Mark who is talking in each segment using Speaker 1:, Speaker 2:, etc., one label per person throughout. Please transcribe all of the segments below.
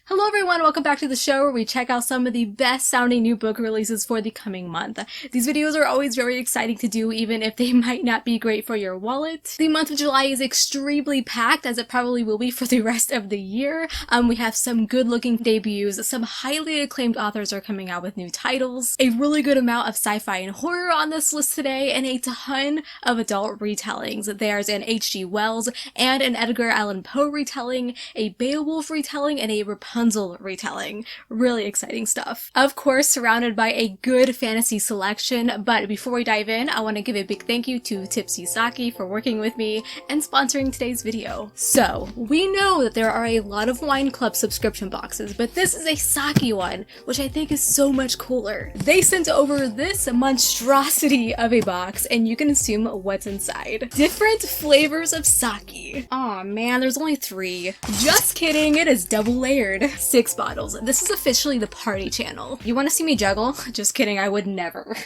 Speaker 1: Hello everyone, welcome back to the show where we check out some of the best sounding new book releases for the coming month. These videos are always very exciting to do even if they might not be great for your wallet. The month of July is extremely packed, as it probably will be for the rest of the year. We have some good looking debuts, some highly acclaimed authors are coming out with new titles, a really good amount of sci-fi and horror on this list today, and a ton of adult retellings. There's an H.G. Wells and an Edgar Allan Poe retelling, a Beowulf retelling, and a Rapunzel retelling. Really exciting stuff. Of course, surrounded by a good fantasy selection, but before we dive in, I want to give a big thank you to Tipsy Sake for working with me and sponsoring today's video. So, we know that there are a lot of wine club subscription boxes, but this is a sake one, which I think is so much cooler. They sent over this monstrosity of a box, and you can assume what's inside. Different flavors of sake. Aw man, there's only 3. Just kidding, it is double layered. 6 bottles. This is officially the party channel. You want to see me juggle? Just kidding, I would never.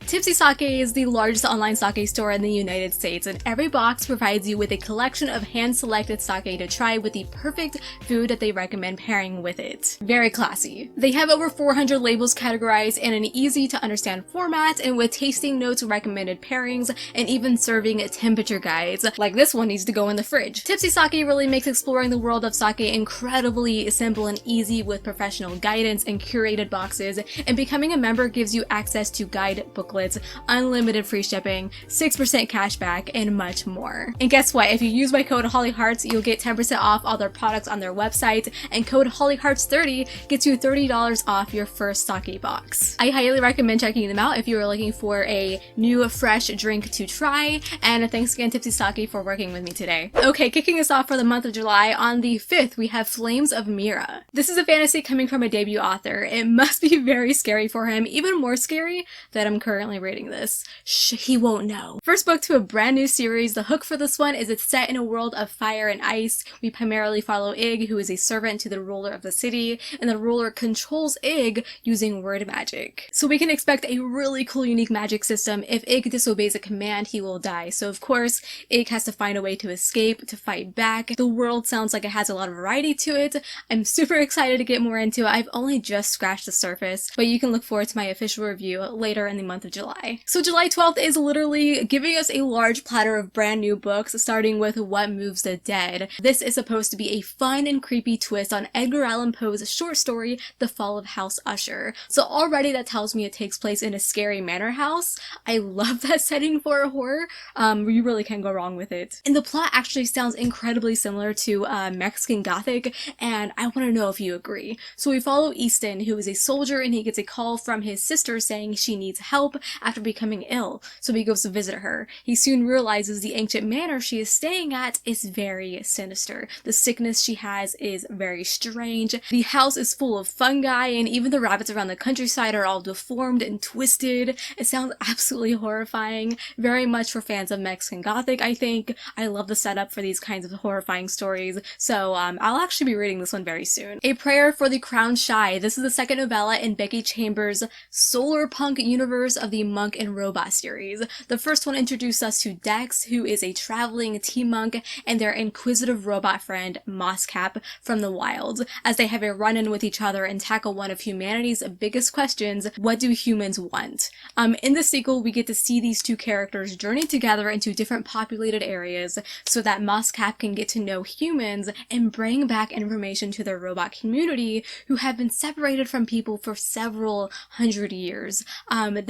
Speaker 1: Tipsy Sake is the largest online sake store in the United States, and every box provides you with a collection of hand-selected sake to try with the perfect food that they recommend pairing with it. Very classy. They have over 400 labels categorized in an easy-to-understand format, and with tasting notes, recommended pairings, and even serving temperature guides, like this one needs to go in the fridge. Tipsy Sake really makes exploring the world of sake incredibly simple and easy with professional guidance and curated boxes, and becoming a member gives you access to guide booklets, unlimited free shipping, 6% cash back, and much more. And guess what? If you use my code HOLLYHEARTS, you'll get 10% off all their products on their website, and code HOLLYHEARTS30 gets you $30 off your first sake box. I highly recommend checking them out if you are looking for a new, fresh drink to try, and thanks again Tipsy Sake for working with me today. Okay, kicking us off for the month of July, on the 5th we have Flames of MIRA. This is a fantasy coming from a debut author. It must be very scary for him, even more scary that I'm currently reading this. Shh, he won't know. First book to a brand new series. The hook for this one is it's set in a world of fire and ice. We primarily follow Ig, who is a servant to the ruler of the city, and the ruler controls Ig using word magic. So we can expect a really cool, unique magic system. If Ig disobeys a command, he will die. So of course, Ig has to find a way to escape, to fight back. The world sounds like it has a lot of variety to it. I'm super excited to get more into it. I've only just scratched the surface, but you can look forward to my official review later in the month of July. So July 12th is literally giving us a large platter of brand new books, starting with What Moves the Dead. This is supposed to be a fun and creepy twist on Edgar Allan Poe's short story, The Fall of House Usher. So already that tells me it takes place in a scary manor house. I love that setting for a horror. You really can't go wrong with it. And the plot actually sounds incredibly similar to Mexican Gothic, and I want to know if you agree. So we follow Easton, who is a soldier, and he gets a call from his sister saying she needs help after becoming ill, so he goes to visit her. He soon realizes the ancient manor she is staying at is very sinister. The sickness she has is very strange. The house is full of fungi, and even the rabbits around the countryside are all deformed and twisted. It sounds absolutely horrifying. Very much for fans of Mexican Gothic, I think. I love the setup for these kinds of horrifying stories, so I'll actually be reading this one very soon. A Prayer for the Crown Shy. This is the second novella in Becky Chambers' solar punk universe of the Monk and Robot series. The first one introduced us to Dex, who is a traveling tea monk, and their inquisitive robot friend, Mosscap, from the wilds, as they have a run-in with each other and tackle one of humanity's biggest questions: what do humans want? In the sequel, we get to see these two characters journey together into different populated areas so that Mosscap can get to know humans and bring back information to their robot community who have been separated from people for several hundred years.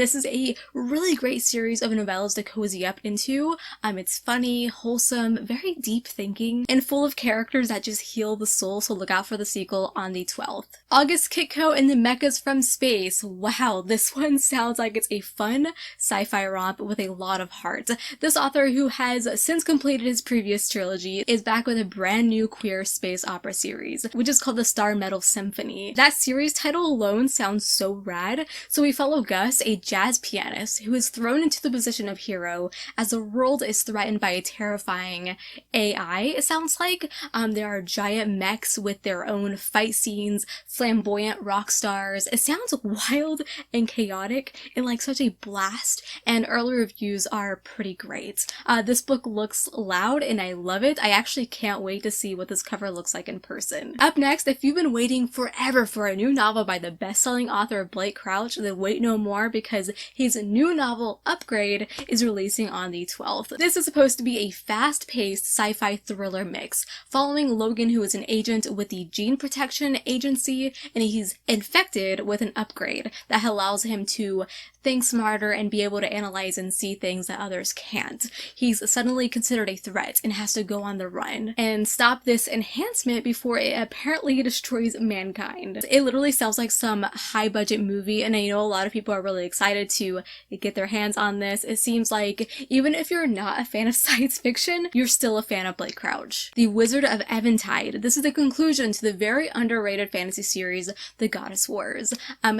Speaker 1: This is a really great series of novellas to cozy up into. It's funny, wholesome, very deep thinking, and full of characters that just heal the soul, so look out for the sequel on the 12th. August Kitco and the Mechas from Space. Wow, this one sounds like it's a fun sci-fi romp with a lot of heart. This author, who has since completed his previous trilogy, is back with a brand new queer space opera series, which is called the Star Metal Symphony. That series title alone sounds so rad. So we follow Gus, a jazz pianist who is thrown into the position of hero as the world is threatened by a terrifying AI, it sounds like. There are giant mechs with their own fight scenes, flamboyant rock stars. It sounds wild and chaotic in like such a blast, and early reviews are pretty great. This book looks loud and I love it. I actually can't wait to see what this cover looks like in person. Up next, if you've been waiting forever for a new novel by the best-selling author Blake Crouch, then wait no more, because his new novel, Upgrade, is releasing on the 12th. This is supposed to be a fast-paced sci-fi thriller mix, following Logan, who is an agent with the Gene Protection Agency, and he's infected with an upgrade that allows him to think smarter and be able to analyze and see things that others can't. He's suddenly considered a threat and has to go on the run and stop this enhancement before it apparently destroys mankind. It literally sounds like some high-budget movie, and I know a lot of people are really excited to get their hands on this. It seems like even if you're not a fan of science fiction, you're still a fan of Blake Crouch. The Wizard of Eventide. This is the conclusion to the very underrated fantasy series, The Goddess Wars.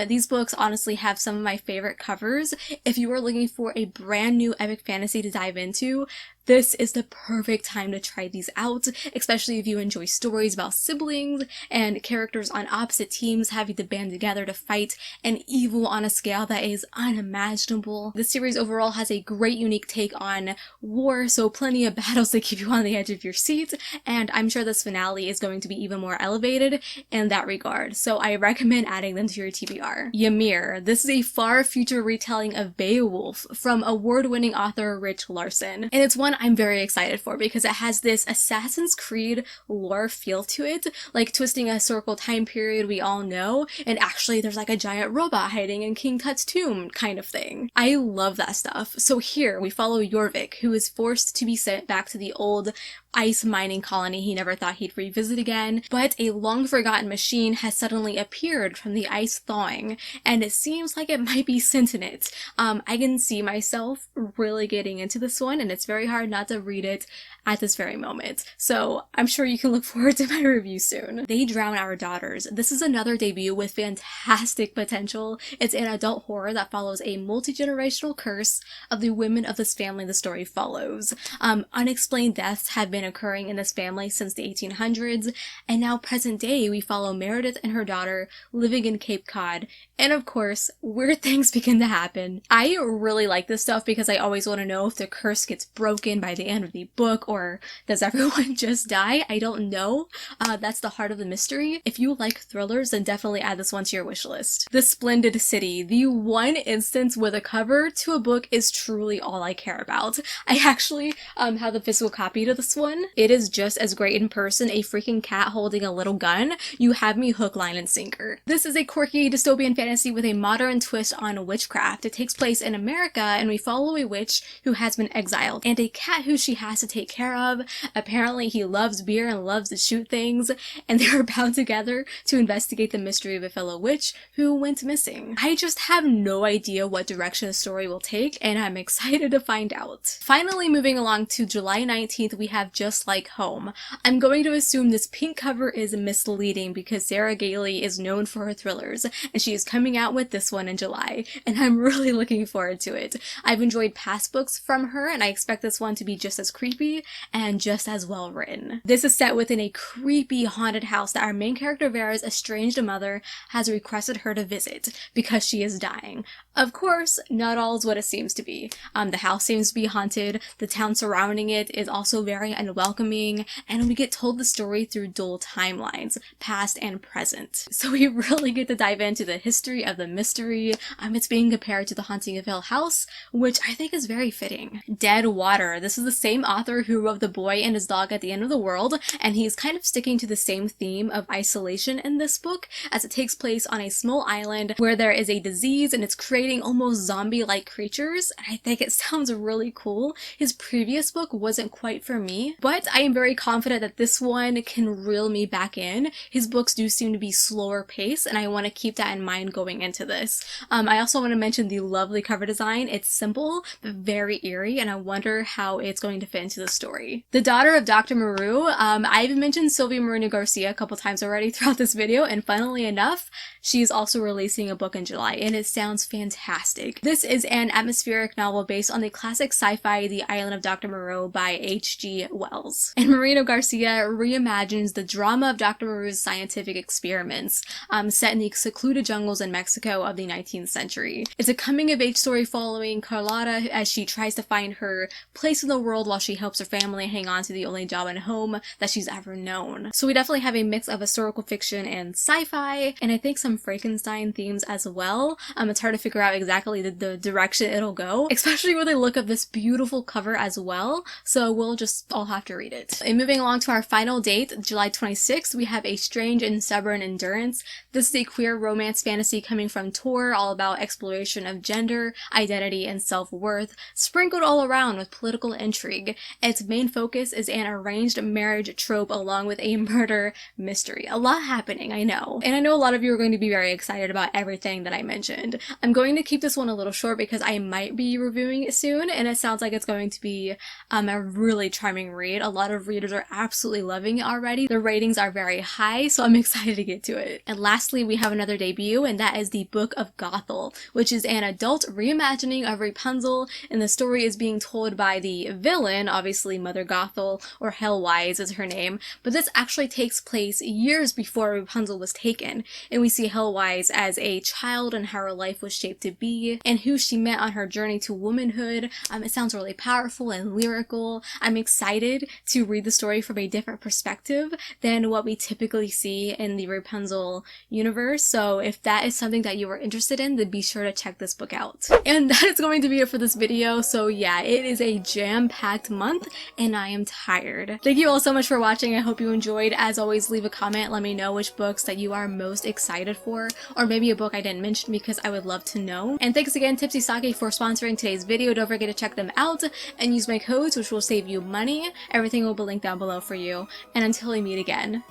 Speaker 1: These books honestly have some of my favorite covers. If you are looking for a brand new epic fantasy to dive into, this is the perfect time to try these out, especially if you enjoy stories about siblings and characters on opposite teams having to band together to fight an evil on a scale that is unimaginable. This series overall has a great unique take on war, so plenty of battles that keep you on the edge of your seat, and I'm sure this finale is going to be even more elevated in that regard, so I recommend adding them to your TBR. Ymir. This is a far future retelling of Beowulf from award-winning author Rich Larson, and it's one I'm very excited for because it has this Assassin's Creed lore feel to it, like twisting a historical time period we all know, and actually there's like a giant robot hiding in King Tut's tomb kind of thing. I love that stuff. So here we follow Jorvik, who is forced to be sent back to the old ice mining colony he never thought he'd revisit again, but a long-forgotten machine has suddenly appeared from the ice thawing, and it seems like it might be sentient. I can see myself really getting into this one, and it's very hard not to read it at this very moment, so I'm sure you can look forward to my review soon. They Drown Our Daughters. This is another debut with fantastic potential. It's an adult horror that follows a multi-generational curse of the women of this family the story follows. Unexplained deaths have been occurring in this family since the 1800s, and now present day we follow Meredith and her daughter living in Cape Cod, and of course, weird things begin to happen. I really like this stuff because I always want to know if the curse gets broken by the end of the book, or does everyone just die? I don't know. That's the heart of the mystery. If you like thrillers, then definitely add this one to your wish list. The Splendid City. The one instance with a cover to a book is truly all I care about. I actually have the physical copy to this one. It is just as great in person. A freaking cat holding a little gun. You have me hook, line, and sinker. This is a quirky dystopian fantasy with a modern twist on witchcraft. It takes place in America, and we follow a witch who has been exiled and a cat who she has to take care of. Apparently he loves beer and loves to shoot things, and they are bound together to investigate the mystery of a fellow witch who went missing. I just have no idea what direction the story will take, and I'm excited to find out. Finally, moving along to July 19th, we have Just Like Home. I'm going to assume this pink cover is misleading because Sarah Gailey is known for her thrillers, and she is coming out with this one in July, and I'm really looking forward to it. I've enjoyed past books from her, and I expect this one to be just as creepy and just as well written. This is set within a creepy haunted house that our main character Vera's estranged mother has requested her to visit because she is dying. Of course, not all is what it seems to be. The house seems to be haunted, the town surrounding it is also very unwelcoming, and we get told the story through dual timelines, past and present. So we really get to dive into the history of the mystery. It's being compared to The Haunting of Hill House, which I think is very fitting. Dead Water. This is the same author who wrote The Boy and His Dog at the End of the World, and he's kind of sticking to the same theme of isolation in this book, as it takes place on a small island where there is a disease and it's creating almost zombie-like creatures, and I think it sounds really cool. His previous book wasn't quite for me, but I am very confident that this one can reel me back in. His books do seem to be slower paced, and I want to keep that in mind going into this. I also want to mention the lovely cover design. It's simple, but very eerie, and I wonder how it's going to fit into the story. The Daughter of Dr. MOREAU. I've mentioned Sylvia Marina Garcia a couple times already throughout this video, and funnily enough, she's also releasing a book in July, and it sounds fantastic. fantastic. This is an atmospheric novel based on the classic sci-fi The Island of Dr. Moreau by H.G. Wells. And Marino Garcia reimagines the drama of Dr. Moreau's scientific experiments, set in the secluded jungles in Mexico of the 19th century. It's a coming-of-age story following Carlotta as she tries to find her place in the world while she helps her family hang on to the only job and home that she's ever known. So we definitely have a mix of historical fiction and sci-fi, and I think some Frankenstein themes as well. It's hard to figure out exactly the direction it'll go, especially with a look of this beautiful cover as well, so we'll just all have to read it. And moving along to our final date, July 26th, we have A Strange and Stubborn Endurance. This is a queer romance fantasy coming from Tor, all about exploration of gender, identity, and self-worth, sprinkled all around with political intrigue. Its main focus is an arranged marriage trope along with a murder mystery. A lot happening, I know. And I know a lot of you are going to be very excited about everything that I mentioned. I'm going to keep this one a little short because I might be reviewing it soon, and it sounds like it's going to be a really charming read. A lot of readers are absolutely loving it already. The ratings are very high, so I'm excited to get to it. And lastly, we have another debut, and that is the Book of Gothel, which is an adult reimagining of Rapunzel, and the story is being told by the villain, obviously Mother Gothel, or Hellwise is her name, but this actually takes place years before Rapunzel was taken, and we see Hellwise as a child and how her life was shaped to be, and who she met on her journey to womanhood. It sounds really powerful and lyrical. I'm excited to read the story from a different perspective than what we typically see in the Rapunzel universe, so if that is something that you are interested in, then be sure to check this book out. And that is going to be it for this video, so yeah, it is a jam-packed month, and I am tired. Thank you all so much for watching. I hope you enjoyed. As always, leave a comment, let me know which books that you are most excited for, or maybe a book I didn't mention because I would love to know. And thanks again Tipsy Sake for sponsoring today's video. Don't forget to check them out and use my codes, which will save you money. Everything will be linked down below for you. And until we meet again,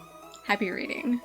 Speaker 1: happy reading.